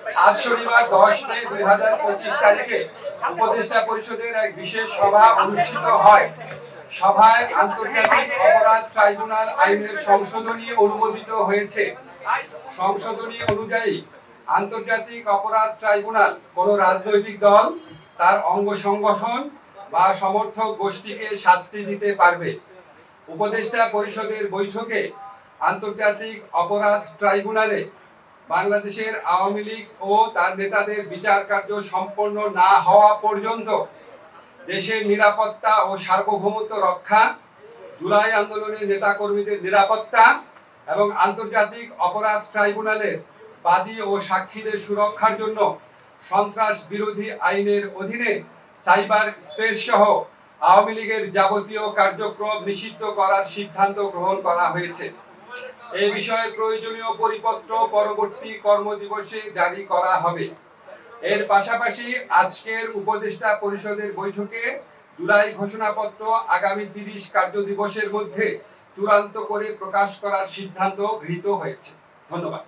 আজ শনিবার 10 মে 2025 তারিখে উপদেষ্টা পরিষদের এক বিশেষ সভা অনুষ্ঠিত হয়। সভায় আন্তর্জাতিক অপরাধ ট্রাইব্যুনাল আইনের সংশোধনী অনুমোদিত হয়েছে। সংশোধনী অনুযায়ী আন্তর্জাতিক অপরাধ ট্রাইব্যুনাল কোন রাজনৈতিক দল, তার অঙ্গ সংগঠন বা সমর্থক গোষ্ঠীকে শাস্তি দিতে পারবে। উপদেষ্টা পরিষদের বৈঠকে আন্তর্জাতিক অপরাধ ট্রাইব্যুনালে বাংলাদেশের আওয়ামী লীগ ও তার নেতাদের বিচার কার্য সম্পন্ন না হওয়া পর্যন্ত দেশের নিরাপত্তা ও সার্বভৌমত্ব রক্ষা, জুলাই আন্দোলনের নেতাকর্মীদের নিরাপত্তা এবং আন্তর্জাতিক অপরাধ ট্রাইব্যুনালের বাদী ও সাক্ষীদের সুরক্ষার জন্য সন্ত্রাস বিরোধী আইনের অধীনে সাইবার স্পেস সহ আওয়ামী লীগের যাবতীয় কার্যক্রম নিষিদ্ধ করার সিদ্ধান্ত গ্রহণ করা হয়েছে। এই বিষয়ে প্রয়োজনীয় পরিপত্র পরবর্তী কর্মদিবসে জারি করা হবে। এর পাশাপাশি আজকের উপদেষ্টা পরিষদের বৈঠকে জুলাই ঘোষণাপত্র আগামী 30 কার্যদিবসের মধ্যে চূড়ান্ত করে প্রকাশ করার সিদ্ধান্ত গৃহীত হয়েছে। ধন্যবাদ।